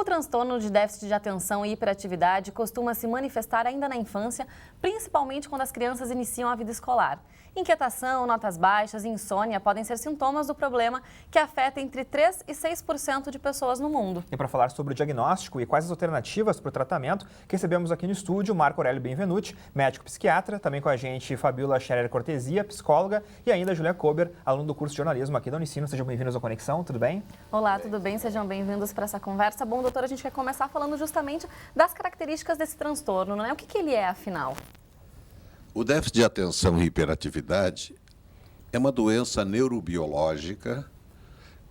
O transtorno de déficit de atenção e hiperatividade costuma se manifestar ainda na infância, principalmente quando as crianças iniciam a vida escolar. Inquietação, notas baixas e insônia podem ser sintomas do problema que afeta entre 3% e 6% de pessoas no mundo. E para falar sobre o diagnóstico e quais as alternativas para o tratamento, que recebemos aqui no estúdio Marco Aurélio Benvenuti, médico psiquiatra, também com a gente Fabiola Scherer Cortesia, psicóloga, e ainda Julia Kober, aluna do curso de jornalismo aqui da Unicino. Sejam bem-vindos ao Conexão, tudo bem? Olá, tudo bem? Sejam bem-vindos para essa conversa. Bom, doutora, a gente quer começar falando justamente das características desse transtorno, não é? O que ele é, afinal? O déficit de atenção e hiperatividade é uma doença neurobiológica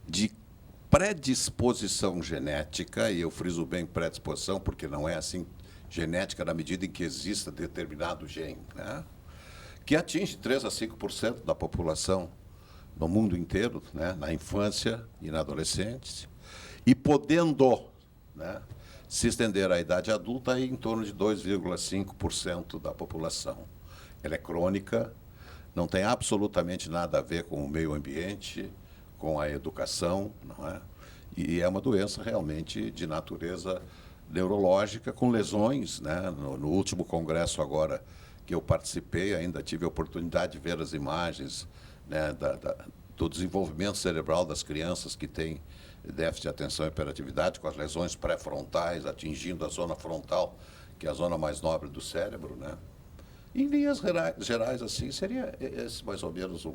de predisposição genética, e eu friso bem predisposição porque não é assim genética na medida em que exista determinado gene, né? Que atinge 3% a 5% da população no mundo inteiro, né? Na infância e na adolescência, e podendo, né, se estender à idade adulta em torno de 2,5% da população. Ela é crônica, não tem absolutamente nada a ver com o meio ambiente, com a educação, não é? E é uma doença realmente de natureza neurológica, com lesões, né? No último congresso agora que eu participei, ainda tive a oportunidade de ver as imagens, né, do desenvolvimento cerebral das crianças que têm déficit de atenção e hiperatividade, com as lesões pré-frontais atingindo a zona frontal, que é a zona mais nobre do cérebro, né? Em linhas gerais, assim, seria esse mais ou menos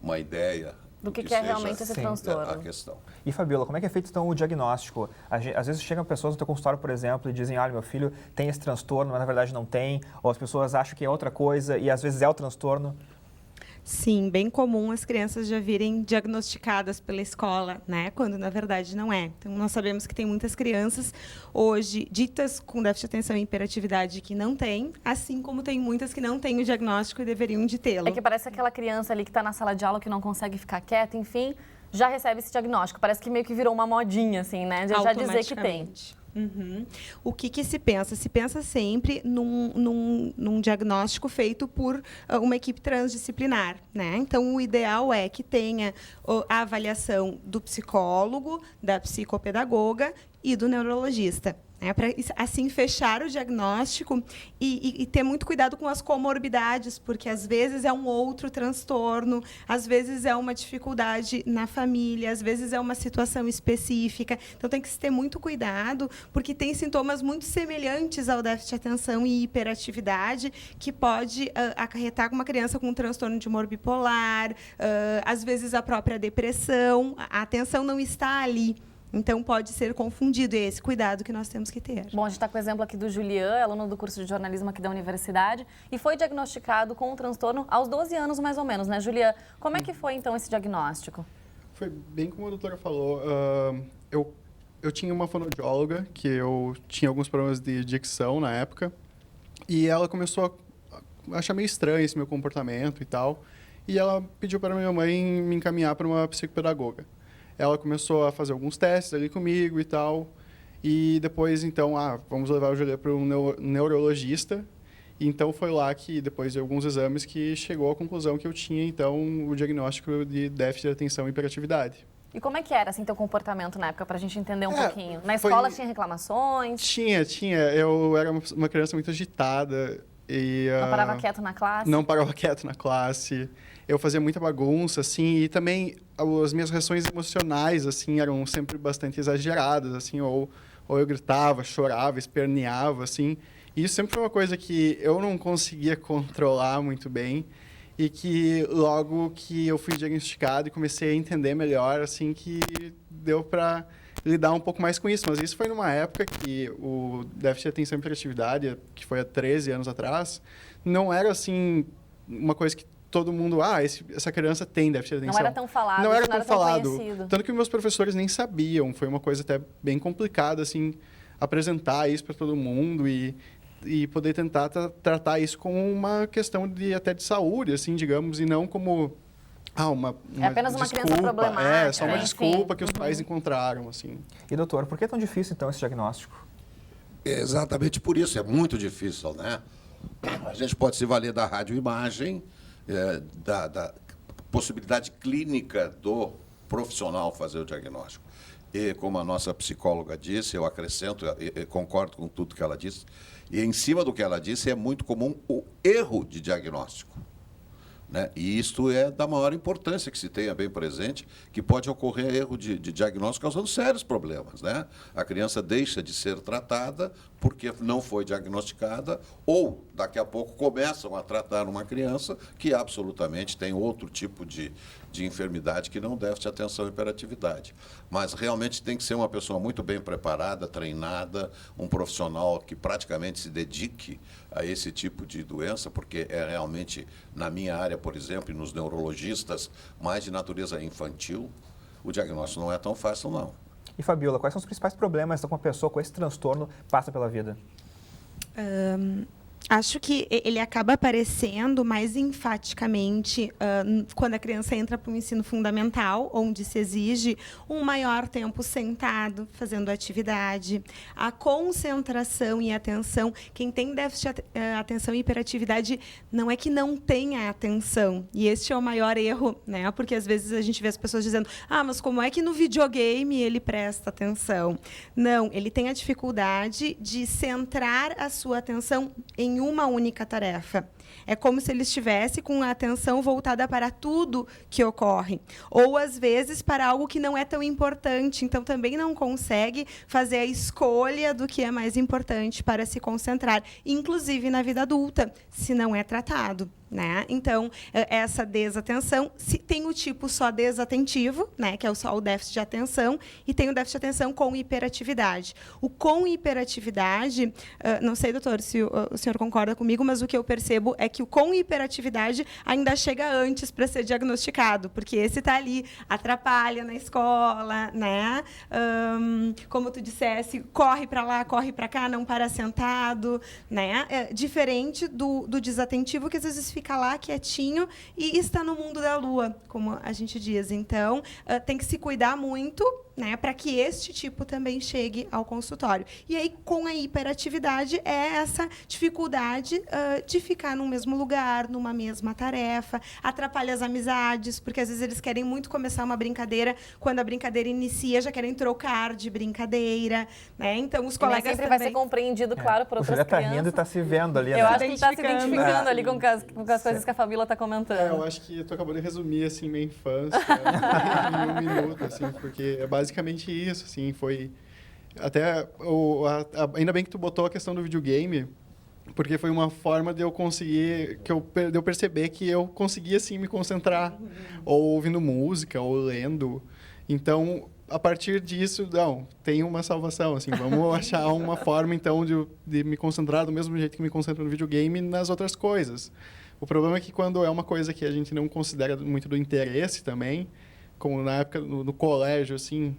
uma ideia do que é realmente esse transtorno. A questão. E, Fabiola, como é que é feito, então, o diagnóstico? Às vezes chegam pessoas no teu consultório, por exemplo, e dizem, olha, meu filho tem esse transtorno, mas na verdade não tem, ou as pessoas acham que é outra coisa e às vezes é o transtorno. Sim, bem comum as crianças já virem diagnosticadas pela escola, né? Quando na verdade não é. Então nós sabemos que tem muitas crianças hoje ditas com déficit de atenção e hiperatividade que não têm, assim como tem muitas que não têm o diagnóstico e deveriam de tê-lo. É que parece aquela criança ali que está na sala de aula que não consegue ficar quieta, enfim, já recebe esse diagnóstico. Parece que meio que virou uma modinha, assim, né? De já dizer que tem. Uhum. O que se pensa? Se pensa sempre num diagnóstico feito por uma equipe transdisciplinar, né? Então, o ideal é que tenha a avaliação do psicólogo, da psicopedagoga e do neurologista. Para, assim, fechar o diagnóstico e ter muito cuidado com as comorbidades, porque, às vezes, é um outro transtorno, às vezes é uma dificuldade na família, às vezes é uma situação específica. Então, tem que se ter muito cuidado, porque tem sintomas muito semelhantes ao déficit de atenção e hiperatividade, que pode acarretar com uma criança com um transtorno de humor bipolar, às vezes a própria depressão. A atenção não está ali. Então, pode ser confundido, e é esse cuidado que nós temos que ter. Bom, a gente está com o exemplo aqui do Julian, aluno do curso de jornalismo aqui da universidade, e foi diagnosticado com um transtorno aos 12 anos, mais ou menos, né, Julian? Como é que foi, então, esse diagnóstico? Foi bem como a doutora falou. Eu tinha uma fonoaudióloga, que eu tinha alguns problemas de dicção na época, e ela começou a achar meio estranho esse meu comportamento e tal, e ela pediu para minha mãe me encaminhar para uma psicopedagoga. Ela começou a fazer alguns testes ali comigo e tal. E depois, então, vamos levar o Julian para um neurologista. E então, foi lá que, depois de alguns exames, que chegou à conclusão que eu tinha, então, o diagnóstico de déficit de atenção e hiperatividade. E como é que era, assim, teu comportamento na época, para a gente entender um pouquinho? Na escola tinha reclamações? Tinha. Eu era uma criança muito agitada. E, não parava quieto na classe? Não parava quieto na classe. Eu fazia muita bagunça, assim, e também as minhas reações emocionais, assim, eram sempre bastante exageradas, assim, ou eu gritava, chorava, esperneava, assim. E isso sempre foi uma coisa que eu não conseguia controlar muito bem e que logo que eu fui diagnosticado e comecei a entender melhor, assim, que deu para lidar um pouco mais com isso. Mas isso foi numa época que o déficit de atenção e hiperatividade, que foi há 13 anos atrás, não era, assim, uma coisa que todo mundo, essa criança tem déficit de atenção. Não era tão falado, não era tão falado. Conhecido. Tanto que meus professores nem sabiam. Foi uma coisa até bem complicada, assim, apresentar isso para todo mundo e poder tentar tratar isso como uma questão até de saúde, assim, digamos, e não como uma é apenas uma desculpa, criança problemática. Só uma desculpa que os pais encontraram, assim. E, doutor, por que é tão difícil, então, esse diagnóstico? É exatamente por isso, é muito difícil, né? A gente pode se valer da radioimagem, da possibilidade clínica do profissional fazer o diagnóstico. E como a nossa psicóloga disse, eu acrescento, eu concordo com tudo que ela disse, e em cima do que ela disse, é muito comum o erro de diagnóstico. Né? E isto é da maior importância que se tenha bem presente, que pode ocorrer erro de diagnóstico causando sérios problemas. Né? A criança deixa de ser tratada porque não foi diagnosticada, ou daqui a pouco começam a tratar uma criança que absolutamente tem outro tipo de enfermidade que não déficit de atenção e hiperatividade. Mas realmente tem que ser uma pessoa muito bem preparada, treinada, um profissional que praticamente se dedique a esse tipo de doença, porque é realmente, na minha área, por exemplo, e nos neurologistas, mais de natureza infantil, o diagnóstico não é tão fácil, não. E, Fabiola, quais são os principais problemas que uma pessoa com esse transtorno passa pela vida? Acho que ele acaba aparecendo mais enfaticamente quando a criança entra para o ensino fundamental, onde se exige um maior tempo sentado, fazendo atividade. A concentração e atenção. Quem tem déficit de atenção e hiperatividade não é que não tenha atenção. E este é o maior erro, né? Porque às vezes a gente vê as pessoas dizendo: ah, mas como é que no videogame ele presta atenção? Não, ele tem a dificuldade de centrar a sua atenção em uma única tarefa. É como se ele estivesse com a atenção voltada para tudo que ocorre. Ou, às vezes, para algo que não é tão importante. Então, também não consegue fazer a escolha do que é mais importante para se concentrar, inclusive na vida adulta, se não é tratado. Né? Então, essa desatenção, se tem o tipo só desatentivo, né, que é só o déficit de atenção, e tem o déficit de atenção com hiperatividade. O com hiperatividade, não sei, doutor, se o senhor concorda comigo, mas o que eu percebo é que o com hiperatividade ainda chega antes para ser diagnosticado, porque esse está ali, atrapalha na escola, né? Como tu dissesse, corre para lá, corre para cá, não para sentado, né? Diferente do desatentivo, que às vezes fica lá quietinho e está no mundo da lua, como a gente diz. Então, tem que se cuidar muito, né, para que este tipo também chegue ao consultório. E aí, com a hiperatividade, é essa dificuldade de ficar no mesmo lugar, numa mesma tarefa, atrapalha as amizades, porque às vezes eles querem muito começar uma brincadeira, quando a brincadeira inicia, já querem trocar de brincadeira, né? Então, os colegas sempre também... vai ser compreendido, claro, por outras Você já está crianças. rindo e está se vendo ali. Eu né? acho que ele está se identificando ali com as coisas que a Fabiola está comentando. Eu acho que tu acabou de resumir, assim, minha infância em um minuto, assim, porque é basicamente isso, assim, foi... Até, ainda bem que tu botou a questão do videogame, porque foi uma forma de eu conseguir, de eu perceber que eu conseguia, assim, me concentrar, ou ouvindo música, ou lendo. Então, a partir disso, não, tem uma salvação, assim, vamos achar uma forma, então, de me concentrar do mesmo jeito que me concentro no videogame nas outras coisas. O problema é que quando é uma coisa que a gente não considera muito do interesse também, como na época no colégio, assim,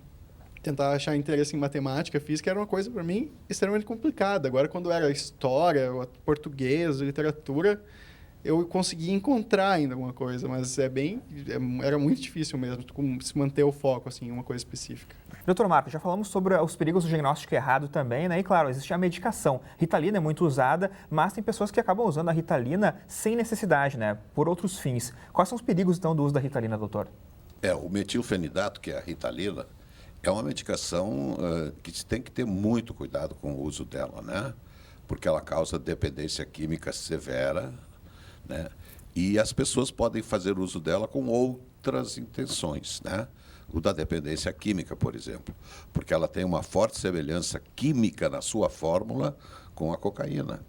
tentar achar interesse em matemática, física, era uma coisa, para mim, extremamente complicada. Agora, quando era história, português, literatura, eu conseguia encontrar ainda alguma coisa, mas era muito difícil mesmo se manter o foco, assim, em uma coisa específica. Doutor Marco, já falamos sobre os perigos do diagnóstico errado também, né? E claro, existe a medicação. Ritalina é muito usada, mas tem pessoas que acabam usando a Ritalina sem necessidade, né? Por outros fins. Quais são os perigos, então, do uso da Ritalina, doutor? O metilfenidato, que é a Ritalina, é uma medicação que se tem que ter muito cuidado com o uso dela, né? Porque ela causa dependência química severa, né? E as pessoas podem fazer uso dela com outras intenções, né? O da dependência química, por exemplo, porque ela tem uma forte semelhança química na sua fórmula com a cocaína.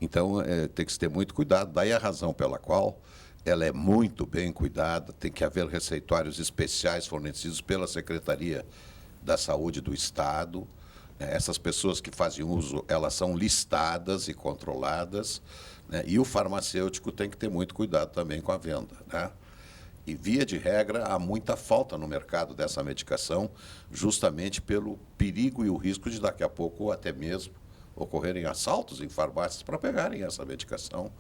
Então, tem que se ter muito cuidado. Daí a razão pela qual ela é muito bem cuidada, tem que haver receituários especiais fornecidos pela Secretaria da Saúde do Estado. Essas pessoas que fazem uso, elas são listadas e controladas, né? E o farmacêutico tem que ter muito cuidado também com a venda, né? E, via de regra, há muita falta no mercado dessa medicação, justamente pelo perigo e o risco de, daqui a pouco, até mesmo ocorrerem assaltos em farmácias para pegarem essa medicação,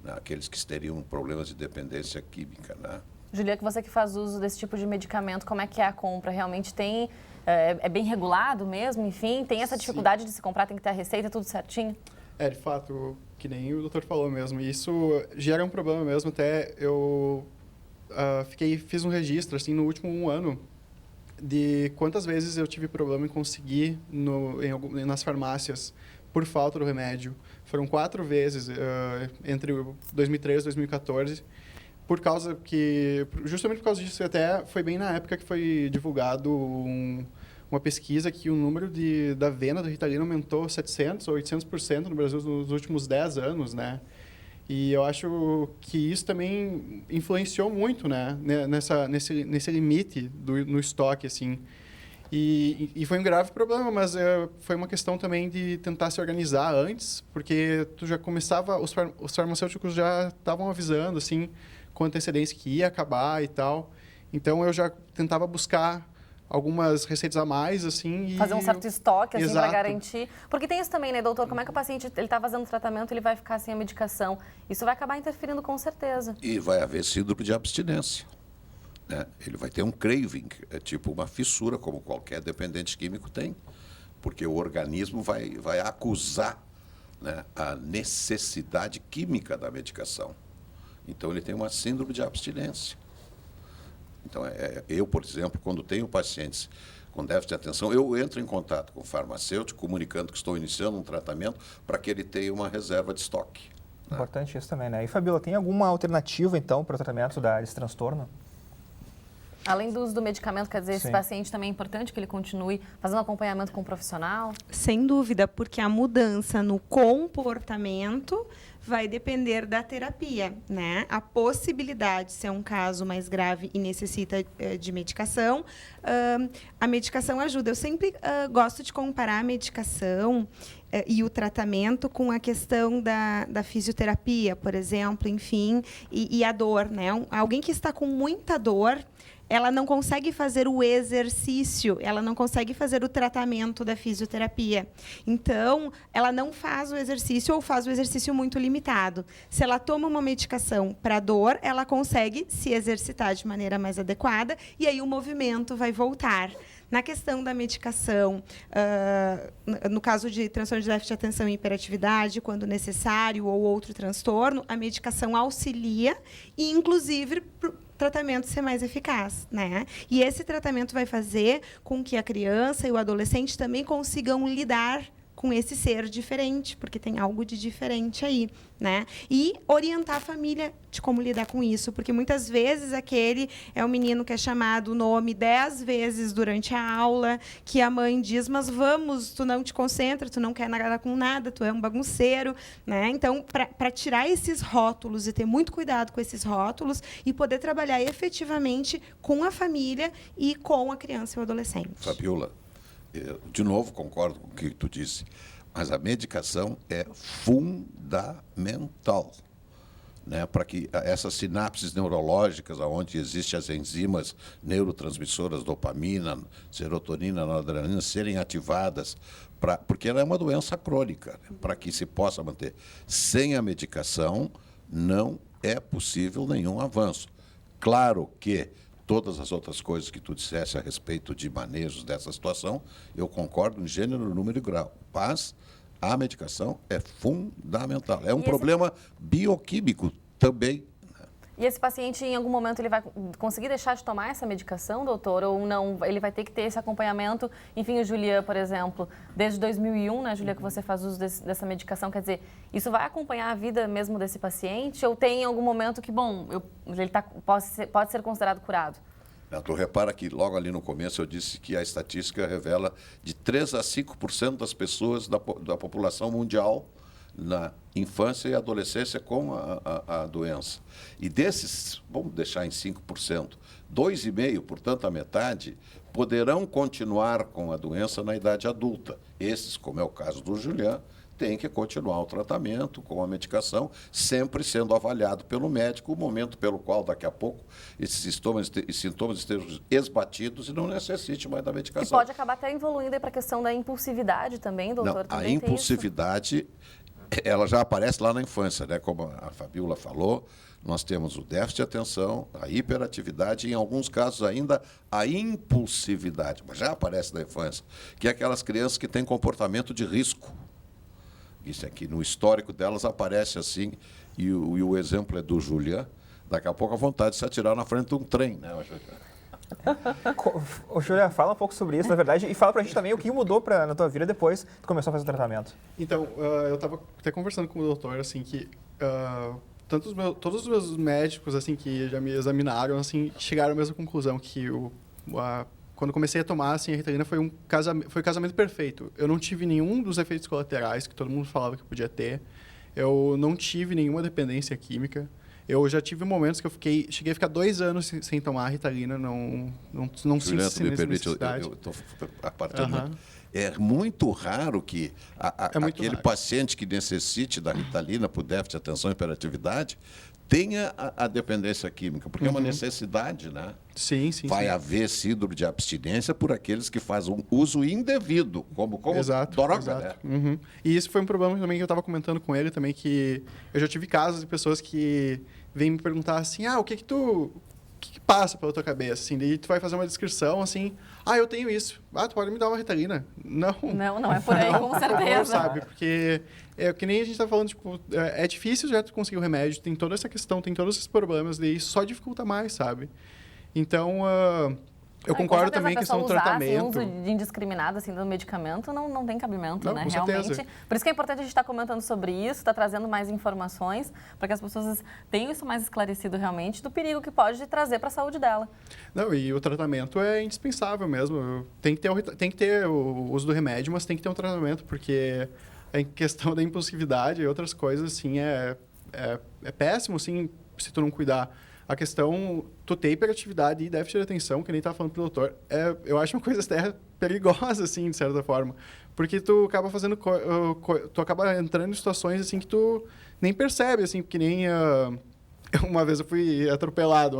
né? Aqueles que teriam problemas de dependência química, né? Julia, você que faz uso desse tipo de medicamento, como é que é a compra? Realmente tem... É bem regulado mesmo, enfim? Tem essa dificuldade de se comprar, tem que ter a receita, tudo certinho? De fato, que nem o doutor falou mesmo. Isso gera um problema mesmo. Até eu fiz um registro, assim, no último ano, de quantas vezes eu tive problema em conseguir nas farmácias por falta do remédio. Foram 4 vezes entre 2013 e 2014, justamente por causa disso. Até foi bem na época que foi divulgado uma pesquisa que o número da venda do Ritalina aumentou 700% ou 800% no Brasil nos últimos 10 anos, né? E eu acho que isso também influenciou muito, né, nesse limite no estoque, assim. E foi um grave problema, mas foi uma questão também de tentar se organizar antes, porque tu já começava, os farmacêuticos já estavam avisando, assim, com antecedência que ia acabar e tal. Então, eu já tentava buscar algumas receitas a mais, assim, fazer um certo estoque, assim, para Exato. garantir. Porque tem isso também, né, doutor? Como é que o paciente, ele está fazendo tratamento, ele vai ficar sem a medicação? Isso vai acabar interferindo com certeza. E vai haver síndrome de abstinência, né? Ele vai ter um craving, é tipo uma fissura, como qualquer dependente químico tem, porque o organismo vai acusar, né, a necessidade química da medicação. Então, ele tem uma síndrome de abstinência. Então, eu, por exemplo, quando tenho pacientes com déficit de atenção, eu entro em contato com o farmacêutico, comunicando que estou iniciando um tratamento para que ele tenha uma reserva de estoque. Importante isso também, né? E, Fabíola, tem alguma alternativa, então, para o tratamento desse transtorno? Além do uso do medicamento, quer dizer, esse Sim. paciente também é importante que ele continue fazendo acompanhamento com um profissional? Sem dúvida, porque a mudança no comportamento vai depender da terapia, né? A possibilidade, se é um caso mais grave e necessita de medicação, a medicação ajuda. Eu sempre gosto de comparar a medicação e o tratamento com a questão da fisioterapia, por exemplo, enfim, e a dor, né? Alguém que está com muita dor, ela não consegue fazer o exercício, ela não consegue fazer o tratamento da fisioterapia. Então, ela não faz o exercício ou faz o exercício muito limitado. Se ela toma uma medicação para dor, ela consegue se exercitar de maneira mais adequada e aí o movimento vai voltar. Na questão da medicação, no caso de transtorno de déficit de atenção e hiperatividade, quando necessário, ou outro transtorno, a medicação auxilia e, inclusive, tratamento ser mais eficaz, né? E esse tratamento vai fazer com que a criança e o adolescente também consigam lidar com esse ser diferente, porque tem algo de diferente aí, né? E orientar a família de como lidar com isso, porque muitas vezes aquele é o menino que é chamado o nome 10 vezes durante a aula, que a mãe diz, mas vamos, tu não te concentra, tu não quer nada com nada, tu é um bagunceiro, né? Então, para tirar esses rótulos e ter muito cuidado com esses rótulos e poder trabalhar efetivamente com a família e com a criança e o adolescente. Fabíola, de novo, concordo com o que tu disse, mas a medicação é fundamental, né, para que essas sinapses neurológicas, onde existem as enzimas neurotransmissoras, dopamina, serotonina, noradrenalina, serem ativadas, porque ela é uma doença crônica, né, para que se possa manter. Sem a medicação, não é possível nenhum avanço. Claro que todas as outras coisas que tu disseste a respeito de manejos dessa situação, eu concordo em gênero, número e grau. Mas a medicação é fundamental. É um problema bioquímico também. E esse paciente, em algum momento, ele vai conseguir deixar de tomar essa medicação, doutor? Ou não? Ele vai ter que ter esse acompanhamento? Enfim, o Julian, por exemplo, desde 2001, né, Julian, que você faz uso dessa medicação. Quer dizer, isso vai acompanhar a vida mesmo desse paciente? Ou tem algum momento que, bom, ele pode ser considerado curado? Tu repara que logo ali no começo eu disse que a estatística revela de 3 a 5% das pessoas da população mundial na infância e adolescência com a doença. E desses, vamos deixar em 5%, 2,5%, portanto a metade, poderão continuar com a doença na idade adulta. Esses, como é o caso do Julian, tem que continuar o tratamento com a medicação, sempre sendo avaliado pelo médico, o momento pelo qual, daqui a pouco, esses sintomas estejam esbatidos e não necessite mais da medicação. E pode acabar até evoluindo para a questão da impulsividade também, doutor? Não, a impulsividade, ela já aparece lá na infância, né? Como a Fabíola falou, nós temos o déficit de atenção, a hiperatividade e, em alguns casos, ainda a impulsividade, mas já aparece na infância, que é aquelas crianças que têm comportamento de risco. Isso aqui, no histórico delas, aparece assim, e o exemplo é do Julian, daqui a pouco a vontade de se atirar na frente de um trem, né? Ô, Júlia, fala um pouco sobre isso, na verdade, e fala pra gente também o que mudou na tua vida depois que tu começou a fazer o tratamento. Então, eu estava até conversando com o doutor, assim, que todos os meus médicos, assim, que já me examinaram, assim, chegaram à mesma conclusão, que quando comecei a tomar, assim, a Ritalina foi o casamento perfeito. Eu não tive nenhum dos efeitos colaterais que todo mundo falava que podia ter. Eu não tive nenhuma dependência química. Eu já tive momentos que cheguei a ficar 2 anos sem tomar a Ritalina, não sinto essa necessidade. Eu estou apartando. É muito raro que aquele paciente que necessite da Ritalina por déficit de atenção e hiperatividade tenha a dependência química, porque é uma necessidade, né? Sim. Vai haver síndrome de abstinência por aqueles que fazem um uso indevido, como droga, né? E isso foi um problema também que eu estava comentando com ele também, que eu já tive casos de pessoas que vêm me perguntar assim, o que passa pela tua cabeça, assim, daí tu vai fazer uma descrição, assim, eu tenho isso, tu pode me dar uma Ritalina? Não é por aí, com certeza. Não, sabe, porque que nem a gente tá falando, tipo, é difícil já tu conseguir o remédio, tem toda essa questão, tem todos esses problemas, daí só dificulta mais, sabe? Então, eu concordo também com a questão do tratamento. Assim, uso indiscriminado assim, do medicamento não tem cabimento, né? Realmente. Certeza. Por isso que é importante a gente estar comentando sobre isso, estar trazendo mais informações, para que as pessoas tenham isso mais esclarecido realmente do perigo que pode trazer para a saúde dela. Não, e o tratamento é indispensável mesmo. Tem que ter o uso do remédio, mas tem que ter um tratamento, porque em questão da impulsividade e outras coisas, assim, é péssimo, assim, se tu não cuidar. A questão, tu ter hiperatividade e déficit de atenção, que nem estava falando pro doutor, eu acho uma coisa até perigosa, assim, de certa forma. Porque tu acaba fazendo... tu acaba entrando em situações, assim, que tu nem percebe, assim, que nem... uma vez eu fui atropelado,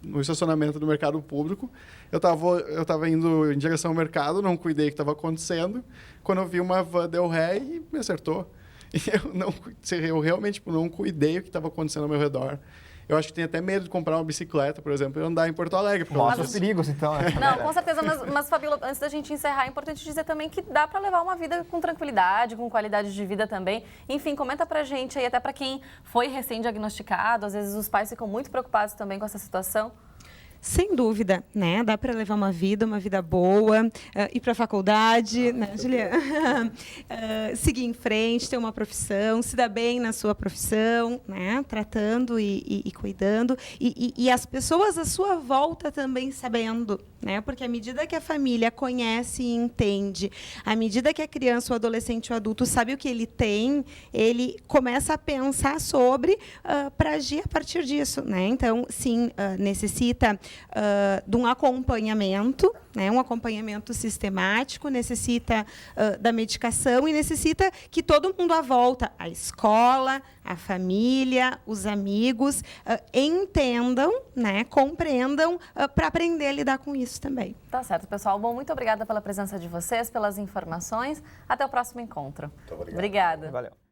no estacionamento do mercado público. Eu tava indo em direção ao mercado, não cuidei do que estava acontecendo. Quando eu vi uma van, deu ré e me acertou. E eu realmente não cuidei do que estava acontecendo ao meu redor. Eu acho que tenho até medo de comprar uma bicicleta, por exemplo, e andar em Porto Alegre. Mostra os perigos, então. Não, com certeza. Mas Fabíola, antes da gente encerrar, é importante dizer também que dá para levar uma vida com tranquilidade, com qualidade de vida também. Enfim, comenta pra gente aí, até para quem foi recém-diagnosticado, às vezes os pais ficam muito preocupados também com essa situação. Sem dúvida, né? Dá para levar uma vida boa, ir para a faculdade, né, Juliana? Seguir em frente, ter uma profissão, se dar bem na sua profissão, né? Tratando e cuidando. E as pessoas à sua volta também sabendo, né? Porque à medida que a família conhece e entende, à medida que a criança, o adolescente, o adulto sabe o que ele tem, ele começa a pensar sobre para agir a partir disso, né? Então, sim, necessita de um acompanhamento, né, um acompanhamento sistemático, necessita da medicação e necessita que todo mundo à volta, a escola, a família, os amigos, entendam, né, compreendam para aprender a lidar com isso também. Tá certo, pessoal. Bom, muito obrigada pela presença de vocês, pelas informações. Até o próximo encontro. Muito obrigado. Obrigada. Valeu.